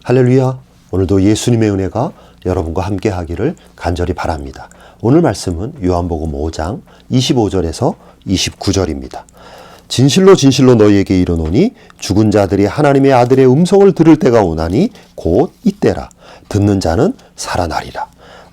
할렐루야. 오늘도 예수님의 은혜가 여러분과 함께 하기를 간절히 바랍니다. 오늘 말씀은 요한복음 5장 25절에서 29절입니다. 진실로 진실로 너희에게 이르노니 죽은 자들이 하나님의 아들의 음성을 들을 때가 오나니 곧 이때라. 듣는 자는 살아나리라.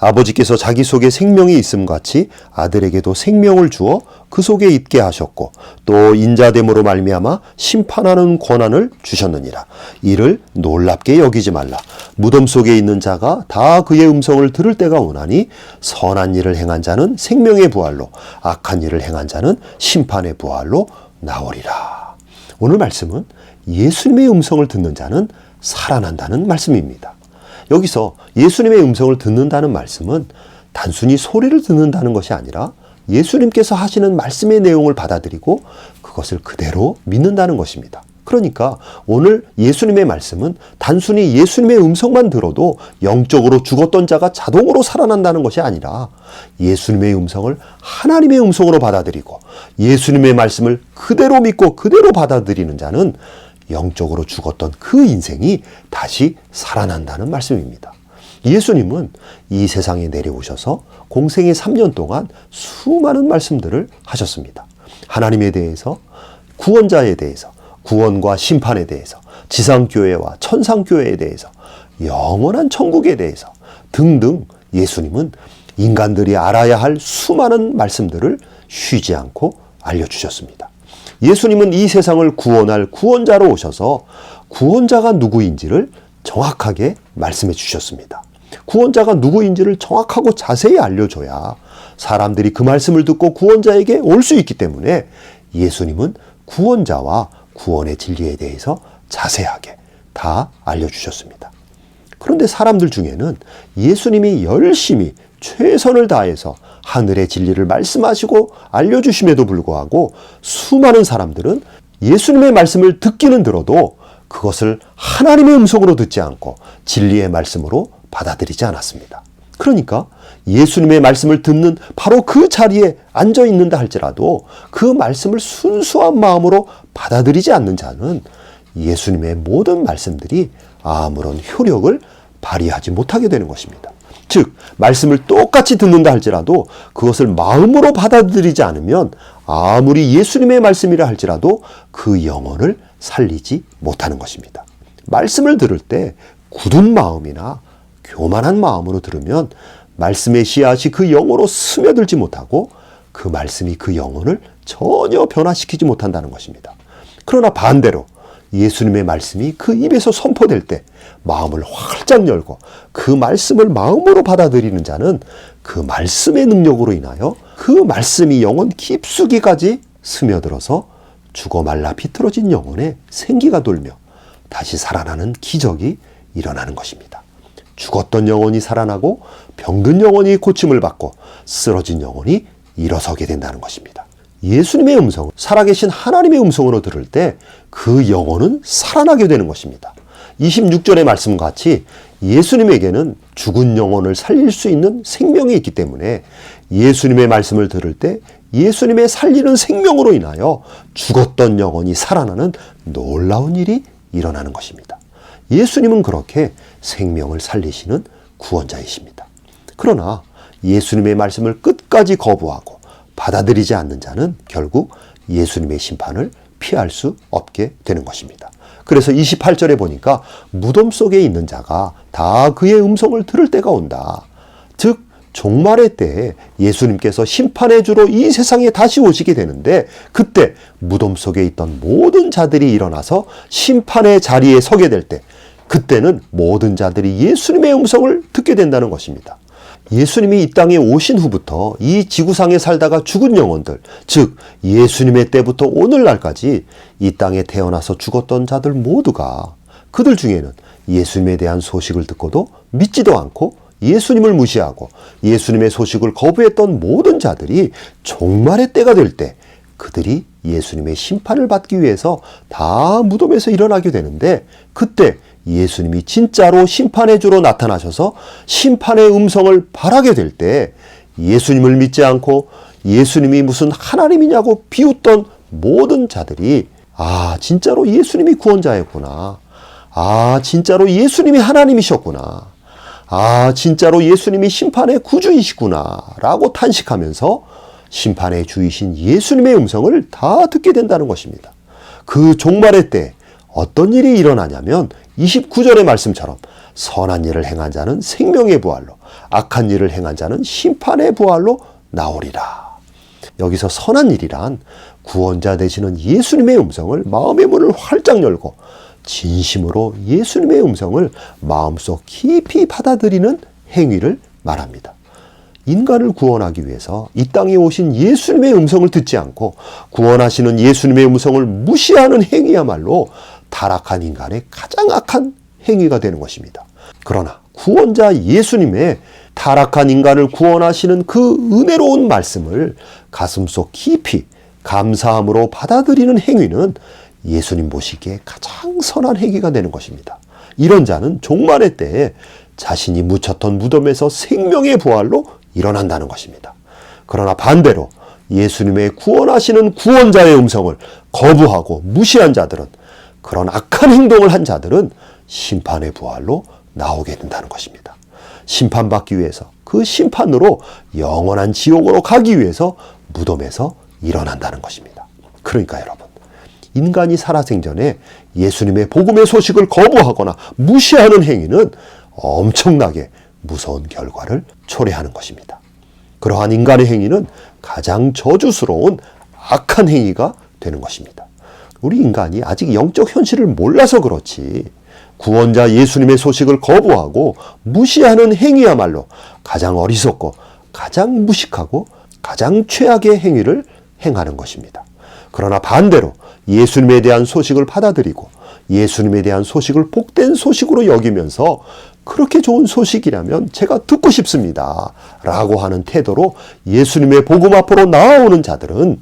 아버지께서 자기 속에 생명이 있음 같이 아들에게도 생명을 주어 그 속에 있게 하셨고 또 인자됨으로 말미암아 심판하는 권한을 주셨느니라. 이를 놀랍게 여기지 말라. 무덤 속에 있는 자가 다 그의 음성을 들을 때가 오나니 선한 일을 행한 자는 생명의 부활로 악한 일을 행한 자는 심판의 부활로 나오리라. 오늘 말씀은 예수님의 음성을 듣는 자는 살아난다는 말씀입니다. 여기서 예수님의 음성을 듣는다는 말씀은 단순히 소리를 듣는다는 것이 아니라 예수님께서 하시는 말씀의 내용을 받아들이고 그것을 그대로 믿는다는 것입니다. 그러니까 오늘 예수님의 말씀은 단순히 예수님의 음성만 들어도 영적으로 죽었던 자가 자동으로 살아난다는 것이 아니라 예수님의 음성을 하나님의 음성으로 받아들이고 예수님의 말씀을 그대로 믿고 그대로 받아들이는 자는 영적으로 죽었던 그 인생이 다시 살아난다는 말씀입니다. 예수님은 이 세상에 내려오셔서 공생의 3년 동안 수많은 말씀들을 하셨습니다. 하나님에 대해서, 구원자에 대해서, 구원과 심판에 대해서, 지상교회와 천상교회에 대해서, 영원한 천국에 대해서 등등 예수님은 인간들이 알아야 할 수많은 말씀들을 쉬지 않고 알려주셨습니다. 예수님은 이 세상을 구원할 구원자로 오셔서 구원자가 누구인지를 정확하게 말씀해 주셨습니다. 구원자가 누구인지를 정확하고 자세히 알려줘야 사람들이 그 말씀을 듣고 구원자에게 올 수 있기 때문에 예수님은 구원자와 구원의 진리에 대해서 자세하게 다 알려주셨습니다. 그런데 사람들 중에는 예수님이 열심히 최선을 다해서 하늘의 진리를 말씀하시고 알려주심에도 불구하고 수많은 사람들은 예수님의 말씀을 듣기는 들어도 그것을 하나님의 음성으로 듣지 않고 진리의 말씀으로 받아들이지 않았습니다. 그러니까 예수님의 말씀을 듣는 바로 그 자리에 앉아 있는다 할지라도 그 말씀을 순수한 마음으로 받아들이지 않는 자는 예수님의 모든 말씀들이 아무런 효력을 발휘하지 못하게 되는 것입니다. 즉, 말씀을 똑같이 듣는다 할지라도 그것을 마음으로 받아들이지 않으면 아무리 예수님의 말씀이라 할지라도 그 영혼을 살리지 못하는 것입니다. 말씀을 들을 때 굳은 마음이나 교만한 마음으로 들으면 말씀의 씨앗이 그 영으로 스며들지 못하고 그 말씀이 그 영혼을 전혀 변화시키지 못한다는 것입니다. 그러나 반대로 예수님의 말씀이 그 입에서 선포될 때 마음을 활짝 열고 그 말씀을 마음으로 받아들이는 자는 그 말씀의 능력으로 인하여 그 말씀이 영혼 깊숙이까지 스며들어서 죽어 말라 비틀어진 영혼에 생기가 돌며 다시 살아나는 기적이 일어나는 것입니다. 죽었던 영혼이 살아나고 병든 영혼이 고침을 받고 쓰러진 영혼이 일어서게 된다는 것입니다. 예수님의 음성, 살아계신 하나님의 음성으로 들을 때 그 영혼은 살아나게 되는 것입니다. 26절의 말씀과 같이 예수님에게는 죽은 영혼을 살릴 수 있는 생명이 있기 때문에 예수님의 말씀을 들을 때 예수님의 살리는 생명으로 인하여 죽었던 영혼이 살아나는 놀라운 일이 일어나는 것입니다. 예수님은 그렇게 생명을 살리시는 구원자이십니다. 그러나 예수님의 말씀을 끝까지 거부하고 받아들이지 않는 자는 결국 예수님의 심판을 피할 수 없게 되는 것입니다. 그래서 28절에 보니까 무덤 속에 있는 자가 다 그의 음성을 들을 때가 온다. 즉 종말의 때에 예수님께서 심판의 주로 이 세상에 다시 오시게 되는데 그때 무덤 속에 있던 모든 자들이 일어나서 심판의 자리에 서게 될 때 그때는 모든 자들이 예수님의 음성을 듣게 된다는 것입니다. 예수님이 이 땅에 오신 후부터 이 지구상에 살다가 죽은 영혼들, 즉 예수님의 때부터 오늘날까지 이 땅에 태어나서 죽었던 자들 모두가 그들 중에는 예수님에 대한 소식을 듣고도 믿지도 않고 예수님을 무시하고 예수님의 소식을 거부했던 모든 자들이 종말의 때가 될 때 그들이 예수님의 심판을 받기 위해서 다 무덤에서 일어나게 되는데 그때 예수님이 진짜로 심판의 주로 나타나셔서 심판의 음성을 발하게 될 때 예수님을 믿지 않고 예수님이 무슨 하나님이냐고 비웃던 모든 자들이 진짜로 예수님이 구원자였구나. 아, 진짜로 예수님이 하나님이셨구나. 아, 진짜로 예수님이 심판의 구주이시구나. 라고 탄식하면서 심판의 주이신 예수님의 음성을 다 듣게 된다는 것입니다. 그 종말의 때 어떤 일이 일어나냐면 29절의 말씀처럼 선한 일을 행한 자는 생명의 부활로, 악한 일을 행한 자는 심판의 부활로 나오리라. 여기서 선한 일이란 구원자 되시는 예수님의 음성을 마음의 문을 활짝 열고 진심으로 예수님의 음성을 마음속 깊이 받아들이는 행위를 말합니다. 인간을 구원하기 위해서 이 땅에 오신 예수님의 음성을 듣지 않고 구원하시는 예수님의 음성을 무시하는 행위야말로 타락한 인간의 가장 악한 행위가 되는 것입니다. 그러나 구원자 예수님의 타락한 인간을 구원하시는 그 은혜로운 말씀을 가슴속 깊이 감사함으로 받아들이는 행위는 예수님 보시기에 가장 선한 행위가 되는 것입니다. 이런 자는 종말의 때에 자신이 묻혔던 무덤에서 생명의 부활로 일어난다는 것입니다. 그러나 반대로 예수님의 구원하시는 구원자의 음성을 거부하고 무시한 자들은, 그런 악한 행동을 한 자들은 심판의 부활로 나오게 된다는 것입니다. 심판받기 위해서, 그 심판으로 영원한 지옥으로 가기 위해서 무덤에서 일어난다는 것입니다. 그러니까 여러분, 인간이 살아생전에 예수님의 복음의 소식을 거부하거나 무시하는 행위는 엄청나게 무서운 결과를 초래하는 것입니다. 그러한 인간의 행위는 가장 저주스러운 악한 행위가 되는 것입니다. 우리 인간이 아직 영적 현실을 몰라서 그렇지 구원자 예수님의 소식을 거부하고 무시하는 행위야말로 가장 어리석고 가장 무식하고 가장 최악의 행위를 행하는 것입니다. 그러나 반대로 예수님에 대한 소식을 받아들이고 예수님에 대한 소식을 복된 소식으로 여기면서 그렇게 좋은 소식이라면 제가 듣고 싶습니다 라고 하는 태도로 예수님의 복음 앞으로 나아오는 자들은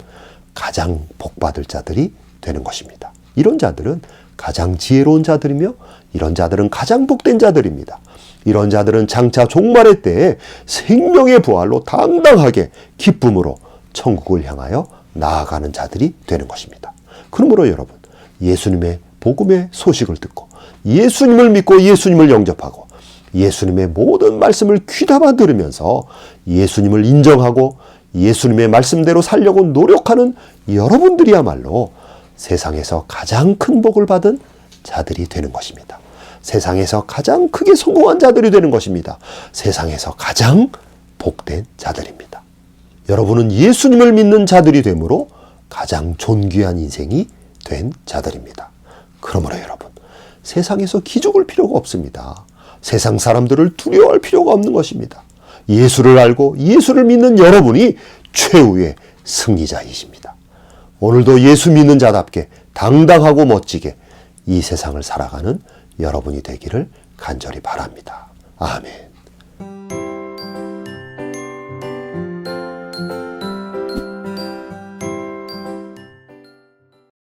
가장 복받을 자들이 되는 것입니다. 이런 자들은 가장 지혜로운 자들이며 이런 자들은 가장 복된 자들입니다. 이런 자들은 장차 종말의 때에 생명의 부활로 당당하게 기쁨으로 천국을 향하여 나아가는 자들이 되는 것입니다. 그러므로 여러분, 예수님의 복음의 소식을 듣고 예수님을 믿고 예수님을 영접하고 예수님의 모든 말씀을 귀담아 들으면서 예수님을 인정하고 예수님의 말씀대로 살려고 노력하는 여러분들이야말로 세상에서 가장 큰 복을 받은 자들이 되는 것입니다. 세상에서 가장 크게 성공한 자들이 되는 것입니다. 세상에서 가장 복된 자들입니다. 여러분은 예수님을 믿는 자들이 되므로 가장 존귀한 인생이 된 자들입니다. 그러므로 여러분, 세상에서 기죽을 필요가 없습니다. 세상 사람들을 두려워할 필요가 없는 것입니다. 예수를 알고 예수를 믿는 여러분이 최후의 승리자이십니다. 오늘도 예수 믿는 자답게 당당하고 멋지게 이 세상을 살아가는 여러분이 되기를 간절히 바랍니다. 아멘.